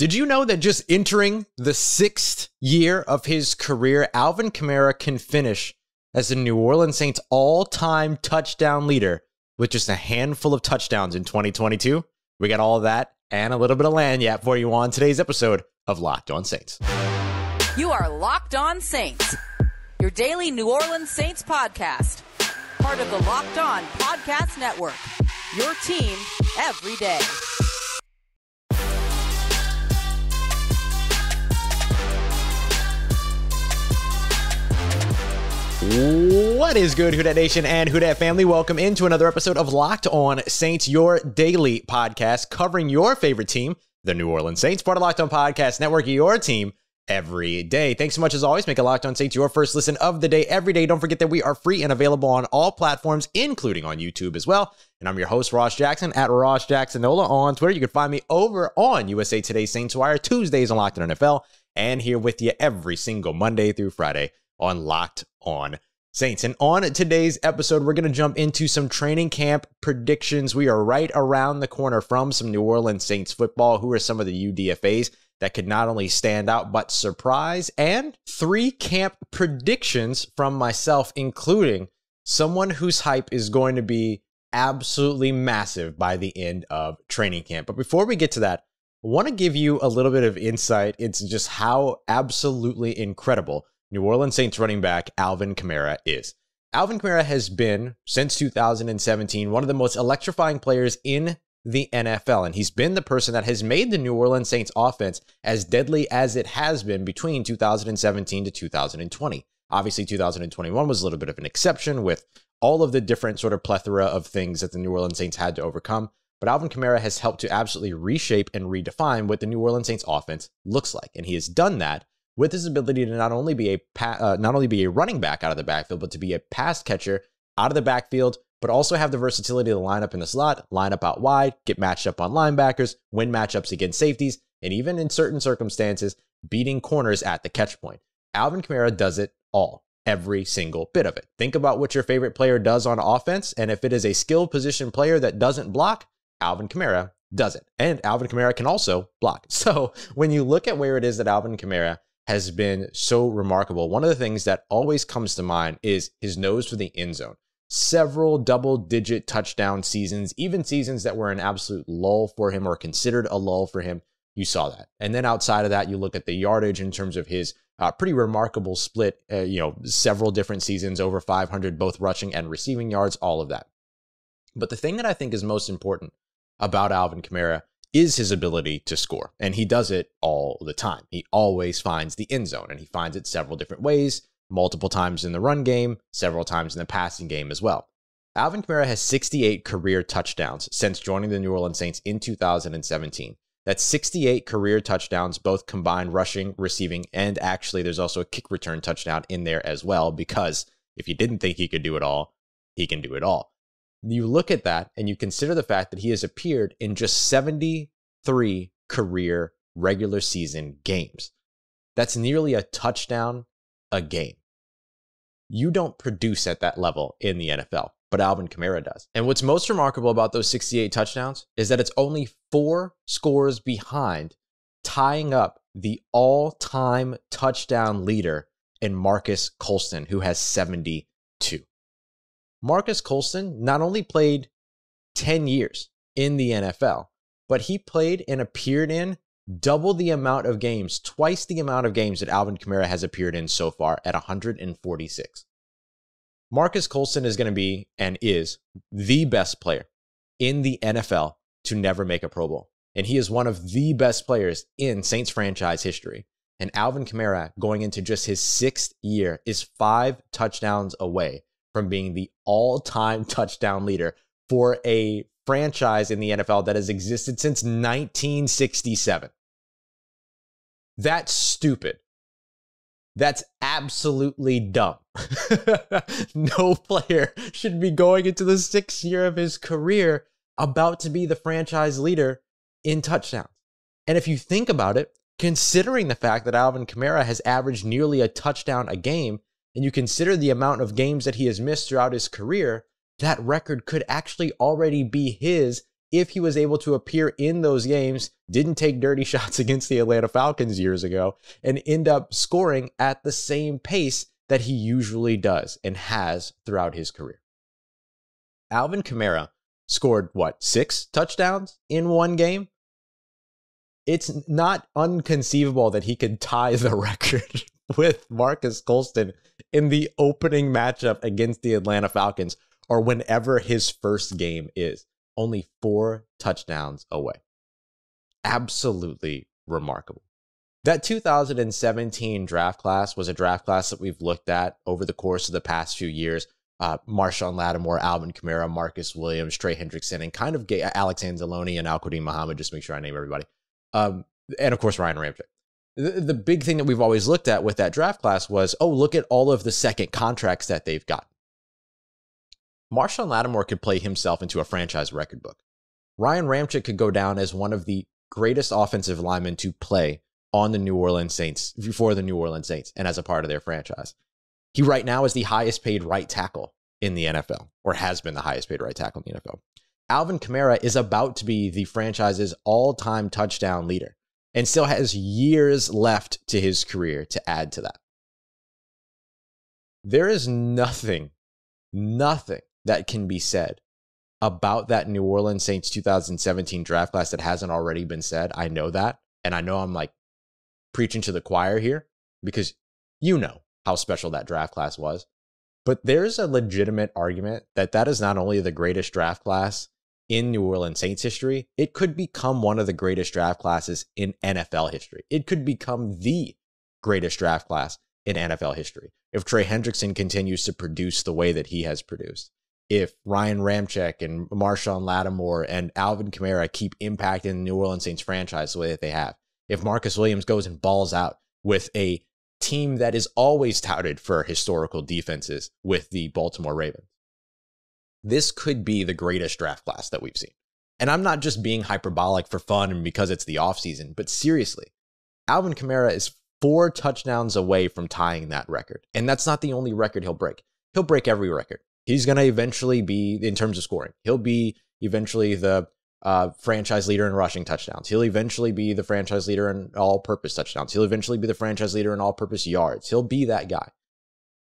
Did you know that just entering the 6th year of his career, Alvin Kamara can finish as the New Orleans Saints all-time touchdown leader with just a handful of touchdowns in 2022? We got all of that and a little bit of lagniappe for you on today's episode of Locked On Saints. You are Locked On Saints, your daily New Orleans Saints podcast. Part of the Locked On Podcast Network, your team every day. What is good, Who Dat Nation and Who Dat family? Welcome into another episode of Locked On Saints, your daily podcast covering your favorite team, the New Orleans Saints, part of Locked On Podcast Network, your team every day. Thanks so much as always. Make a Locked On Saints your first listen of the day every day. Don't forget that we are free and available on all platforms, including on YouTube as well. And I'm your host, Ross Jackson, at Ross Jacksonola on Twitter. You can find me over on USA Today's Saints Wire, Tuesdays on Locked On NFL, and here with you every single Monday through Friday on Locked On Saints. And on today's episode, we're going to jump into some training camp predictions. We are right around the corner from some New Orleans Saints football. Who are some of the UDFAs that could not only stand out, but surprise? And 3 camp predictions from myself, including someone whose hype is going to be absolutely massive by the end of training camp. But before we get to that, I want to give you a little bit of insight into just how absolutely incredible New Orleans Saints running back Alvin Kamara is. Alvin Kamara has been, since 2017, one of the most electrifying players in the NFL, and he's been the person that has made the New Orleans Saints offense as deadly as it has been between 2017 to 2020. Obviously, 2021 was a little bit of an exception with all of the different sort of plethora of things that the New Orleans Saints had to overcome, but Alvin Kamara has helped to absolutely reshape and redefine what the New Orleans Saints offense looks like, and he has done that with his ability to not only be a running back out of the backfield, but to be a pass catcher out of the backfield, but also have the versatility to line up in the slot, line up out wide, get matched up on linebackers, win matchups against safeties, and even in certain circumstances, beating corners at the catch point. Alvin Kamara does it all, every single bit of it. Think about what your favorite player does on offense, and if it is a skilled position player that doesn't block, Alvin Kamara does it. And Alvin Kamara can also block. So when you look at where it is that Alvin Kamara has been so remarkable, one of the things that always comes to mind is his nose for the end zone. Several double-digit touchdown seasons, even seasons that were an absolute lull for him or considered a lull for him, you saw that. And then outside of that, you look at the yardage in terms of his pretty remarkable split, several different seasons, over 500, both rushing and receiving yards, all of that. But the thing that I think is most important about Alvin Kamara is his ability to score. And he does it all the time. He always finds the end zone, and he finds it several different ways, multiple times in the run game, several times in the passing game as well. Alvin Kamara has 68 career touchdowns since joining the New Orleans Saints in 2017. That's 68 career touchdowns, both combined rushing, receiving, and actually there's also a kick return touchdown in there as well, because if you didn't think he could do it all, he can do it all. You look at that and you consider the fact that he has appeared in just 73 career regular season games. That's nearly a touchdown a game. You don't produce at that level in the NFL, but Alvin Kamara does. And what's most remarkable about those 68 touchdowns is that it's only 4 scores behind tying up the all-time touchdown leader in Marques Colston, who has 72. Marques Colston not only played 10 years in the NFL, but he played and appeared in double the amount of games, twice the amount of games that Alvin Kamara has appeared in so far at 146. Marques Colston is going to be and is the best player in the NFL to never make a Pro Bowl. And he is one of the best players in Saints franchise history. And Alvin Kamara, going into just his 6th year, is 5 touchdowns away from being the all-time touchdown leader for a franchise in the NFL that has existed since 1967. That's stupid. That's absolutely dumb. No player should be going into the 6th year of his career about to be the franchise leader in touchdowns. And if you think about it, considering the fact that Alvin Kamara has averaged nearly a touchdown a game, and you consider the amount of games that he has missed throughout his career, that record could actually already be his if he was able to appear in those games, didn't take dirty shots against the Atlanta Falcons years ago, and end up scoring at the same pace that he usually does and has throughout his career. Alvin Kamara scored, 6 touchdowns in one game? It's not inconceivable that he could tie the record with Marques Colston in the opening matchup against the Atlanta Falcons, or whenever his first game is. Only 4 touchdowns away. Absolutely remarkable. That 2017 draft class was a draft class that we've looked at over the course of the past few years. Marshawn Lattimore, Alvin Kamara, Marcus Williams, Trey Hendrickson, and kind of Alex Anzalone and Al-Qadim Muhammad, just make sure I name everybody. And of course, Ryan Ramczyk. The big thing that we've always looked at with that draft class was, look at all of the second contracts that they've got. Marshawn Lattimore could play himself into a franchise record book. Ryan Ramczyk could go down as one of the greatest offensive linemen to play on the New Orleans Saints, for the New Orleans Saints, and as a part of their franchise. He right now is the highest paid right tackle in the NFL, or has been the highest paid right tackle in the NFL. Alvin Kamara is about to be the franchise's all-time touchdown leader and still has years left to his career to add to that. There is nothing that can be said about that New Orleans Saints 2017 draft class that hasn't already been said. I know that. And I know I'm preaching to the choir here because you know how special that draft class was. But there's a legitimate argument that that is not only the greatest draft class in New Orleans Saints history, it could become one of the greatest draft classes in NFL history. It could become the greatest draft class in NFL history if Trey Hendrickson continues to produce the way that he has produced. If Ryan Ramczyk and Marshawn Lattimore and Alvin Kamara keep impacting the New Orleans Saints franchise the way that they have. If Marcus Williams goes and balls out with a team that is always touted for historical defenses with the Baltimore Ravens. This could be the greatest draft class that we've seen. And I'm not just being hyperbolic for fun and because it's the offseason, but seriously, Alvin Kamara is 4 touchdowns away from tying that record. And that's not the only record he'll break. He'll break every record. He's going to eventually be, in terms of scoring, he'll be eventually the franchise leader in rushing touchdowns. He'll eventually be the franchise leader in all-purpose touchdowns. He'll eventually be the franchise leader in all-purpose yards. He'll be that guy.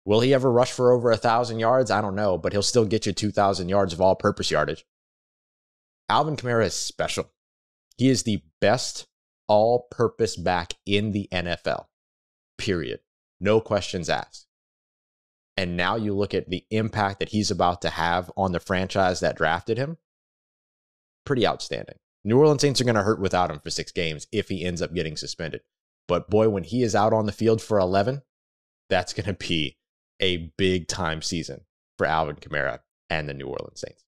Will he ever rush for over 1,000 yards? I don't know, but he'll still get you 2,000 yards of all-purpose yardage. Alvin Kamara is special. He is the best all-purpose back in the NFL, period. No questions asked. And now you look at the impact that he's about to have on the franchise that drafted him. Pretty outstanding. New Orleans Saints are going to hurt without him for 6 games if he ends up getting suspended. But boy, when he is out on the field for 11, that's going to be a big-time season for Alvin Kamara and the New Orleans Saints.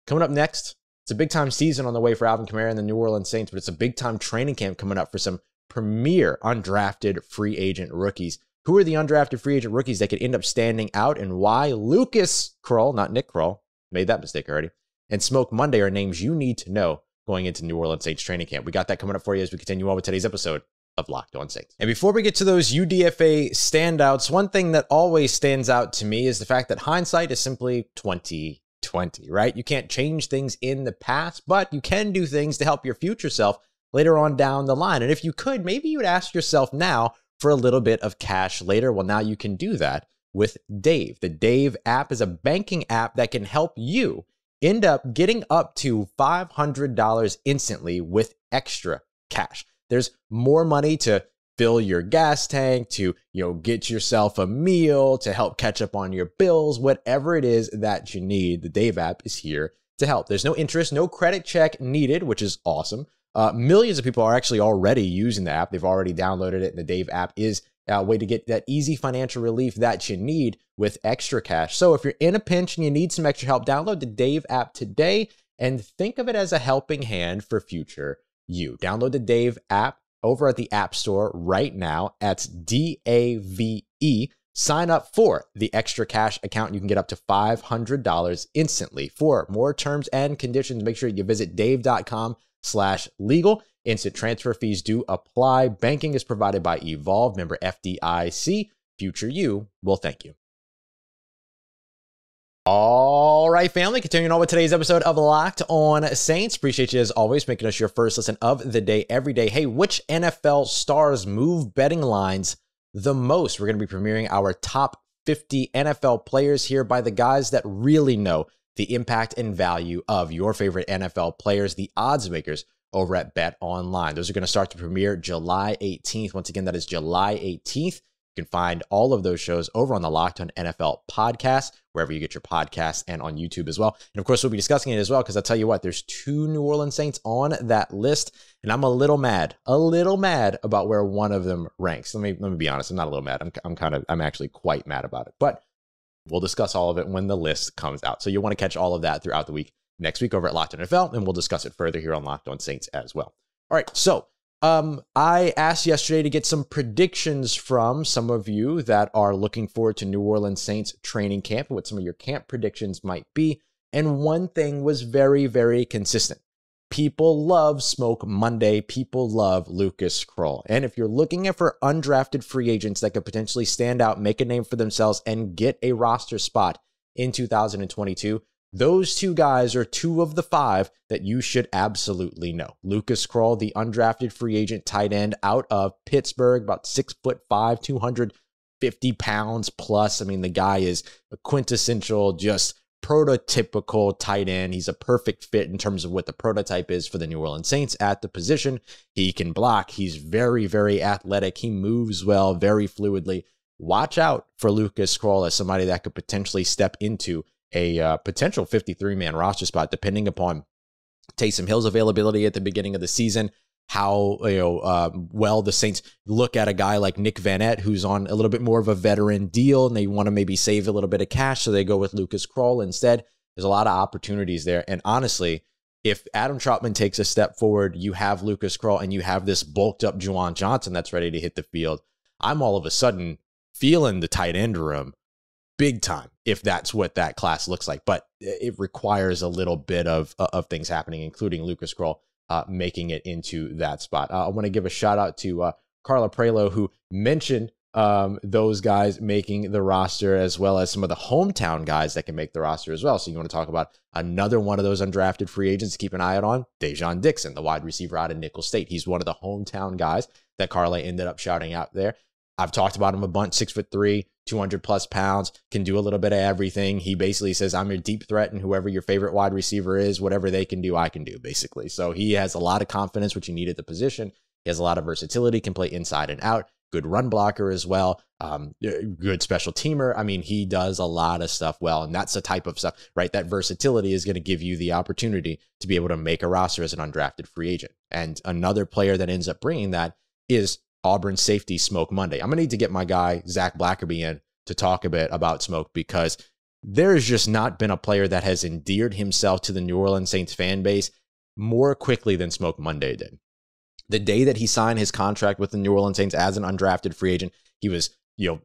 Coming up next, it's a big-time season on the way for Alvin Kamara and the New Orleans Saints, but it's a big-time training camp coming up for some premier undrafted free agent rookies. Who are the undrafted free agent rookies that could end up standing out, and why Lucas Krull, not Nick Krull, made that mistake already, and Smoke Monday are names you need to know going into New Orleans Saints training camp. We got that coming up for you as we continue on with today's episode of Locked On Saints. And before we get to those UDFA standouts, one thing that always stands out to me is the fact that hindsight is simply 20/20, right? You can't change things in the past, but you can do things to help your future self later on down the line. And if you could, maybe you would ask yourself now for a little bit of cash later. Well, now you can do that with Dave. The Dave app is a banking app that can help you end up getting up to $500 instantly with extra cash. There's more money to fill your gas tank, to get yourself a meal, to help catch up on your bills, whatever it is that you need. The Dave app is here to help. There's no interest, no credit check needed, which is awesome. Millions of people are actually already using the app. They've already downloaded it, and the Dave app is a way to get that easy financial relief that you need with extra cash. So if you're in a pinch and you need some extra help, download the Dave app today and think of it as a helping hand for future you. Download the Dave app over at the App Store right now. That's DAVE. Sign up for the extra cash account. You can get up to $500 instantly. For more terms and conditions, make sure you visit dave.com/legal. Instant transfer fees do apply. Banking is provided by Evolve, member FDIC. Future you will thank you. All right, family, continuing on with today's episode of Locked On Saints. Appreciate you as always making us your first listen of the day every day. Hey, which NFL stars move betting lines the most? We're going to be premiering our top 50 NFL players here by the guys that really know the impact and value of your favorite NFL players, the odds makers over at BetOnline. Those are going to start to premiere July 18th. Once again, that is July 18th. You can find all of those shows over on the Locked On NFL podcast, wherever you get your podcasts, and on YouTube as well. And of course, we'll be discussing it as well, because I'll tell you what, there's 2 New Orleans Saints on that list, and I'm a little mad about where one of them ranks. Let me be honest, I'm not a little mad. I'm actually quite mad about it, but we'll discuss all of it when the list comes out. So you'll want to catch all of that throughout the week next week over at Locked On NFL, and we'll discuss it further here on Locked On Saints as well. All right, so I asked yesterday to get some predictions from some of you that are looking forward to New Orleans Saints training camp and what some of your camp predictions might be. And one thing was very, very consistent. People love Smoke Monday. People love Marques Colston. And if you're looking for undrafted free agents that could potentially stand out, make a name for themselves, and get a roster spot in 2022, those 2 guys are 2 of the 5 that you should absolutely know. Marques Colston, the undrafted free agent tight end out of Pittsburgh, about 6'5", 250 pounds plus. I mean, the guy is a quintessential, just prototypical tight end. He's a perfect fit in terms of what the prototype is for the New Orleans Saints at the position. He can block. He's very, very athletic. He moves well, very fluidly. Watch out for Marques Colston as somebody that could potentially step into a potential 53-man roster spot, depending upon Taysom Hill's availability at the beginning of the season, how well the Saints look at a guy like Nick Vanette, who's on a little bit more of a veteran deal, and they want to maybe save a little bit of cash, so they go with Marques Colston instead. There's a lot of opportunities there, and honestly, if Adam Trautman takes a step forward, you have Marques Colston, and you have this bulked-up Juwan Johnson that's ready to hit the field. I'm all of a sudden feeling the tight end room big time, if that's what that class looks like. But it requires a little bit of things happening, including Marques Colston making it into that spot. I want to give a shout out to Carla Prelo, who mentioned those guys making the roster, as well as some of the hometown guys that can make the roster as well. So you want to talk about another one of those undrafted free agents to keep an eye out on, Dejon Dixon, the wide receiver out of Nicholls State. He's one of the hometown guys that Carla ended up shouting out there. I've talked about him a bunch, 6'3", 200 plus pounds, can do a little bit of everything. He basically says, I'm your deep threat, and whoever your favorite wide receiver is, whatever they can do, I can do, basically. So he has a lot of confidence, which you need at the position. He has a lot of versatility, can play inside and out, good run blocker as well, good special teamer. I mean, he does a lot of stuff well, and that's the type of stuff, right? That versatility is going to give you the opportunity to be able to make a roster as an undrafted free agent. And another player that ends up bringing that is Auburn safety Smoke Monday. I'm going to need to get my guy, Zach Blackerby, in to talk a bit about Smoke, because there has just not been a player that has endeared himself to the New Orleans Saints fan base more quickly than Smoke Monday did. The day that he signed his contract with the New Orleans Saints as an undrafted free agent, he was,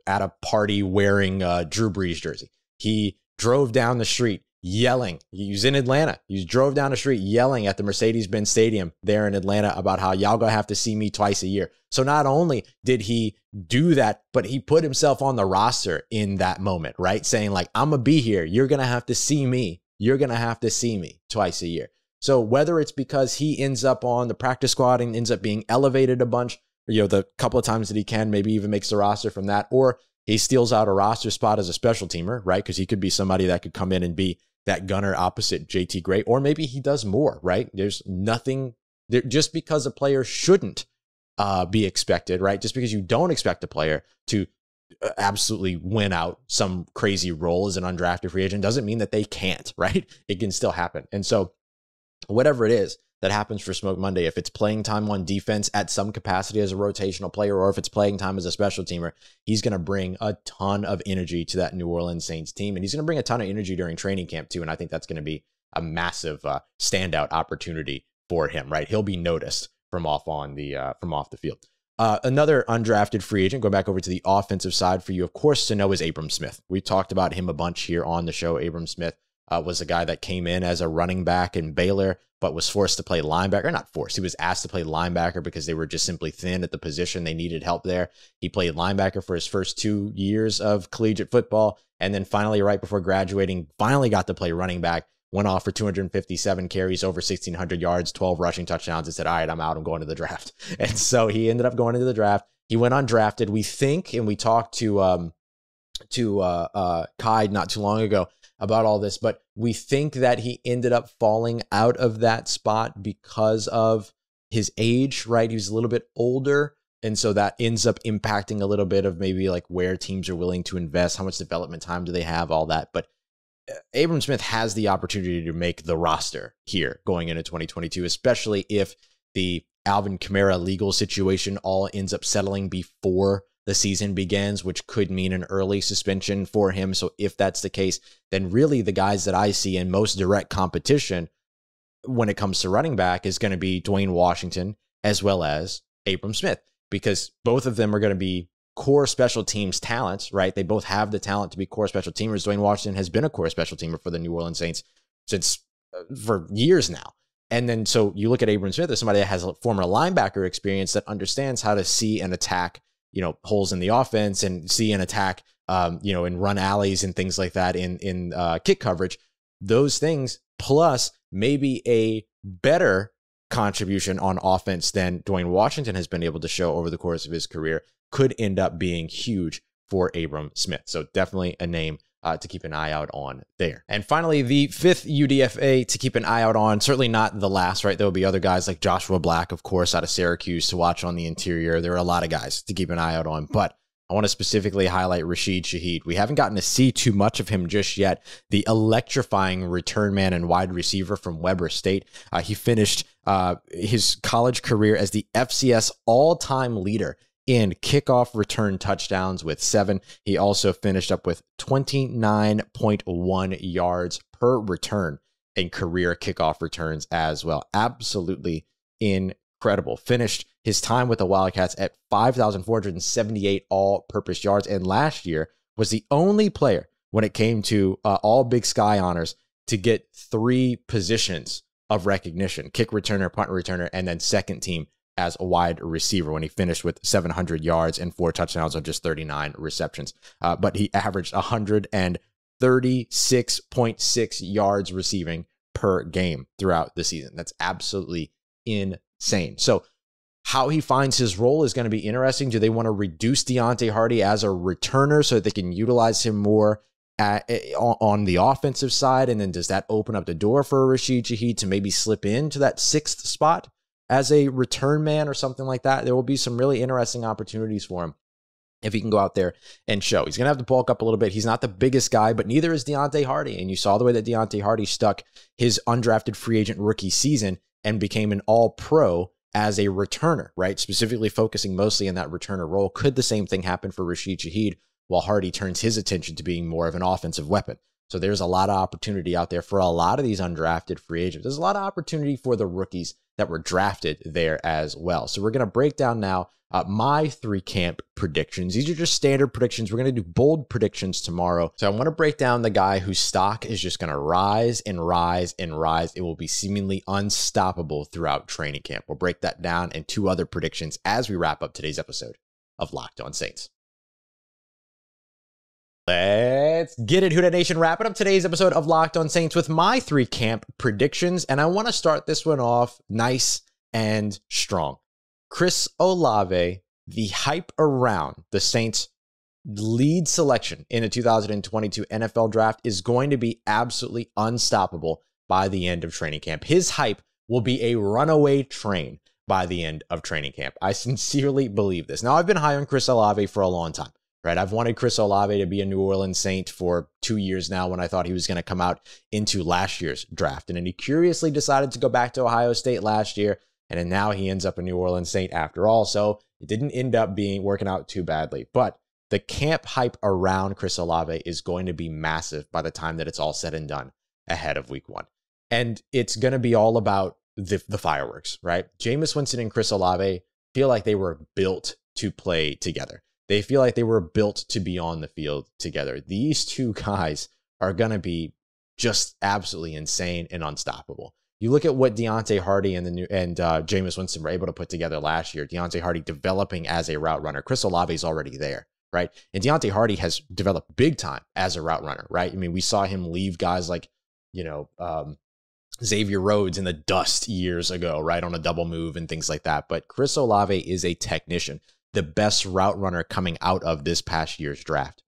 at a party wearing a Drew Brees jersey. He drove down the street yelling. He was in Atlanta. He drove down the street yelling at the Mercedes-Benz Stadium there in Atlanta about how y'all gonna have to see me twice a year. So not only did he do that, but he put himself on the roster in that moment, right? Saying like, I'm gonna be here. You're gonna have to see me. You're gonna have to see me twice a year. So whether it's because he ends up on the practice squad and ends up being elevated a bunch, the couple of times that he can, maybe even makes the roster from that, or he steals out a roster spot as a special teamer, right? Because he could be somebody that could come in and be that gunner opposite JT Gray, or maybe he does more, right? There's nothing there, just because a player shouldn't be expected, right? Just because you don't expect a player to absolutely win out some crazy role as an undrafted free agent doesn't mean that they can't, right? It can still happen. And so whatever it is that happens for Smoke Monday, if it's playing time on defense at some capacity as a rotational player, or if it's playing time as a special teamer, he's going to bring a ton of energy to that New Orleans Saints team. And he's going to bring a ton of energy during training camp too. And I think that's going to be a massive standout opportunity for him, right? He'll be noticed from off the field. Another undrafted free agent, going back over to the offensive side for you, of course, to know is Abram Smith. We talked about him a bunch here on the show. Abram Smith, was a guy that came in as a running back in Baylor, but was forced to play linebacker. Not forced. He was asked to play linebacker because they were just simply thin at the position. They needed help there. He played linebacker for his first 2 years of collegiate football. And then finally, right before graduating, finally got to play running back. Went off for 257 carries, over 1,600 yards, 12 rushing touchdowns, and said, all right, I'm out. I'm going to the draft. And so he ended up going into the draft. He went undrafted. We think, and we talked to Kai not too long ago about all this, but we think that he ended up falling out of that spot because of his age, right? He was a little bit older. And so that ends up impacting a little bit of maybe like where teams are willing to invest, how much development time do they have, all that. But Abram Smith has the opportunity to make the roster here going into 2022, especially if the Alvin Kamara legal situation all ends up settling before the season begins, which could mean an early suspension for him. So if that's the case, then really the guys that I see in most direct competition when it comes to running back is going to be Dwayne Washington as well as Abram Smith, because both of them are going to be core special teams talents, right? They both have the talent to be core special teamers. Dwayne Washington has been a core special teamer for the New Orleans Saints for years now. And then so you look at Abram Smith as somebody that has a former linebacker experience that understands how to see and attack, holes in the offense and see and attack, in run alleys and things like that in kick coverage. Those things plus maybe a better contribution on offense than Dwayne Washington has been able to show over the course of his career could end up being huge for Abram Smith. So definitely a name to keep an eye out on there. And finally, the fifth UDFA to keep an eye out on, certainly not the last, right? There will be other guys like Joshua Black, of course, out of Syracuse to watch on the interior. There are a lot of guys to keep an eye out on, but I want to specifically highlight Rashid Shaheed. We haven't gotten to see too much of him just yet. The electrifying return man and wide receiver from Weber State. He finished his college career as the FCS all-time leader in kickoff return touchdowns with 7. He also finished up with 29.1 yards per return in career kickoff returns as well. Absolutely incredible. Finished his time with the Wildcats at 5,478 all-purpose yards, and last year was the only player when it came to all Big Sky honors to get 3 positions of recognition: kick returner, punt returner, and then second team as a wide receiver when he finished with 700 yards and 4 touchdowns on just 39 receptions. But he averaged 136.6 yards receiving per game throughout the season. That's absolutely insane. So how he finds his role is going to be interesting. Do they want to reduce Deontay Hardy as a returner so that they can utilize him more on the offensive side? And then does that open up the door for Rashid Shaheed to maybe slip into that 6th spot as a return man or something like that? There will be some really interesting opportunities for him if he can go out there and show. He's going to have to bulk up a little bit. He's not the biggest guy, but neither is Deontay Hardy. And you saw the way that Deontay Hardy stuck his undrafted free agent rookie season and became an all-pro as a returner, right? Specifically focusing mostly in that returner role. Could the same thing happen for Rashid Shaheed while Hardy turns his attention to being more of an offensive weapon? So there's a lot of opportunity out there for a lot of these undrafted free agents. There's a lot of opportunity for the rookies that were drafted there as well. So we're going to break down now my 3 camp predictions. These are just standard predictions. We're going to do bold predictions tomorrow. So I want to break down the guy whose stock is just going to rise and rise and rise. It will be seemingly unstoppable throughout training camp. We'll break that down and 2 other predictions as we wrap up today's episode of Locked On Saints. Let's get it, Who Dat Nation. Wrapping up today's episode of Locked On Saints with my 3 camp predictions. And I want to start this one off nice and strong. Chris Olave, the hype around the Saints' lead selection in the 2022 NFL Draft is going to be absolutely unstoppable by the end of training camp. His hype will be a runaway train by the end of training camp. I sincerely believe this. Now, I've been high on Chris Olave for a long time. Right, I've wanted Chris Olave to be a New Orleans Saint for 2 years now when I thought he was going to come out into last year's draft. And then he curiously decided to go back to Ohio State last year, and then now he ends up a New Orleans Saint after all. So it didn't end up working out too badly. But the camp hype around Chris Olave is going to be massive by the time that it's all said and done ahead of week 1. And it's going to be all about the fireworks, right? Jameis Winston and Chris Olave feel like they were built to play together. They feel like they were built to be on the field together. These 2 guys are going to be just absolutely insane and unstoppable. You look at what Deontay Hardy and Jameis Winston were able to put together last year. Deontay Hardy developing as a route runner. Chris Olave is already there, right? And Deontay Hardy has developed big time as a route runner, right? I mean, we saw him leave guys like, Xavier Rhodes in the dust years ago, right, on a double move and things like that. But Chris Olave is a technician, the best route runner coming out of this year's draft.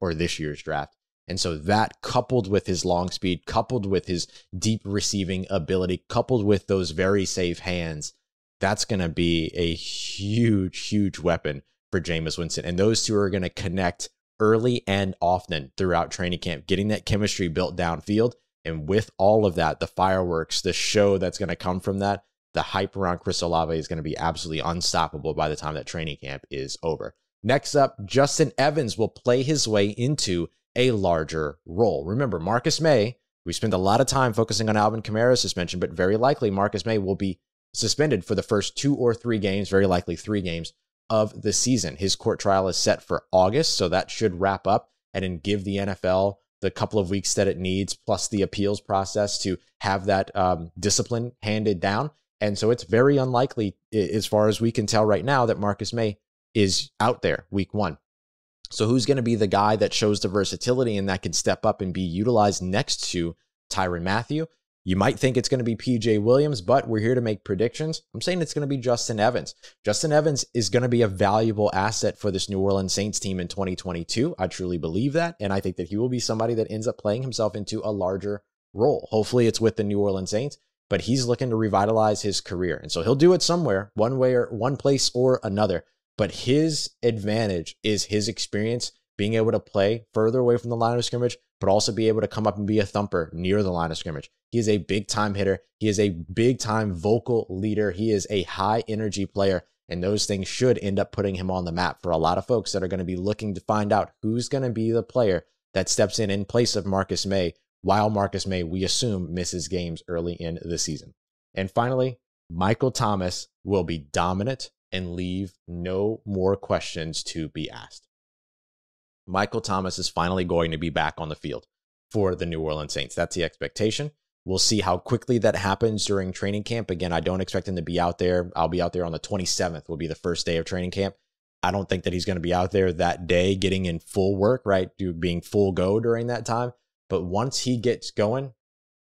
And so that, coupled with his long speed, coupled with his deep receiving ability, coupled with those very safe hands, that's going to be a huge, huge weapon for Jameis Winston. And those two are going to connect early and often throughout training camp, getting that chemistry built downfield. And with all of that, the fireworks, the show that's going to come from that, the hype around Chris Olave is going to be absolutely unstoppable by the time that training camp is over. Next up, Justin Evans will play his way into a larger role. Remember, Marcus May, we spent a lot of time focusing on Alvin Kamara's suspension, but very likely Marcus May will be suspended for the first 2 or 3 games, very likely 3 games of the season. His court trial is set for August, so that should wrap up and then give the NFL the couple of weeks that it needs, plus the appeals process to have that discipline handed down. And so it's very unlikely, as far as we can tell right now, that Marcus May is out there week 1. So who's going to be the guy that shows the versatility and that can step up and be utilized next to Tyrann Mathieu? You might think it's going to be PJ Williams, but we're here to make predictions. I'm saying it's going to be Justin Evans. Justin Evans is going to be a valuable asset for this New Orleans Saints team in 2022. I truly believe that. And I think that he will be somebody that ends up playing himself into a larger role. Hopefully it's with the New Orleans Saints, but he's looking to revitalize his career. And so he'll do it somewhere, one way or one place or another. But his advantage is his experience, being able to play further away from the line of scrimmage, but also be able to come up and be a thumper near the line of scrimmage. He is a big time hitter. He is a big time vocal leader. He is a high energy player. And those things should end up putting him on the map for a lot of folks that are going to be looking to find out who's going to be the player that steps in place of Marcus May, while Marcus May, we assume, misses games early in the season. And finally, Michael Thomas will be dominant and leave no more questions to be asked. Michael Thomas is finally going to be back on the field for the New Orleans Saints. That's the expectation. We'll see how quickly that happens during training camp. Again, I don't expect him to be out there. I'll be out there on the 27th, will be the first day of training camp. I don't think that he's going to be out there that day getting in full work, right? Being full go during that time. But once he gets going,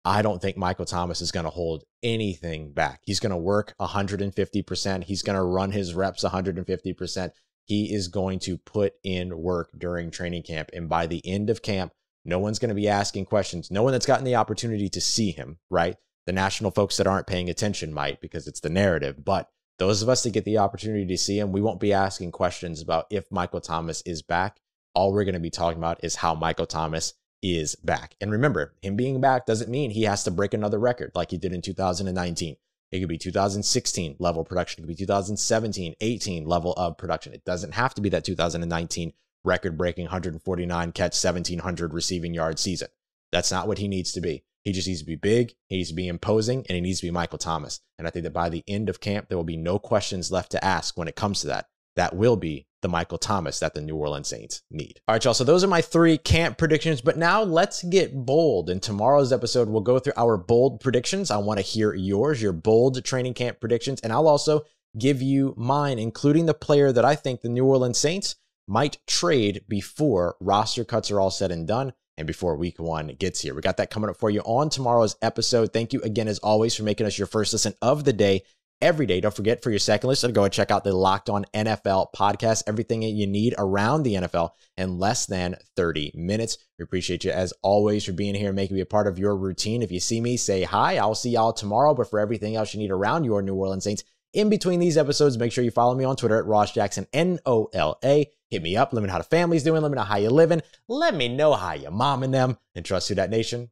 I don't think Michael Thomas is going to hold anything back. He's going to work 150%. He's going to run his reps 150%. He is going to put in work during training camp. And by the end of camp, no one's going to be asking questions. No one that's gotten the opportunity to see him, right? The national folks that aren't paying attention might, because it's the narrative. But those of us that get the opportunity to see him, we won't be asking questions about if Michael Thomas is back. All we're going to be talking about is how Michael Thomas is back. And remember, him being back doesn't mean he has to break another record like he did in 2019. It could be 2016 level production. It could be 2017, 18 level of production. It doesn't have to be that 2019 record-breaking 149 catch, 1,700 receiving yard season. That's not what he needs to be. He just needs to be big, he needs to be imposing, and he needs to be Michael Thomas. And I think that by the end of camp, there will be no questions left to ask when it comes to that. That will be the Michael Thomas that the New Orleans Saints need. All right, y'all. So those are my 3 camp predictions, but now let's get bold. In tomorrow's episode, we'll go through our bold predictions. I want to hear yours, your bold training camp predictions, and I'll also give you mine, including the player that I think the New Orleans Saints might trade before roster cuts are all said and done and before week 1 gets here. We got that coming up for you on tomorrow's episode. Thank you again, as always, for making us your first listen of the day. Every day. Don't forget, for your second listen, go and check out the Locked On NFL podcast. Everything you need around the NFL in less than 30 minutes. We appreciate you, as always, for being here and making me a part of your routine. If you see me, say hi. I'll see y'all tomorrow. But for everything else you need around your New Orleans Saints, in between these episodes, make sure you follow me on Twitter at Ross Jackson, NOLA. Hit me up. Let me know how the family's doing. Let me know how you're living. Let me know how your mom and them. And trust Who Dat Nation.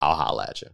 I'll holla at you.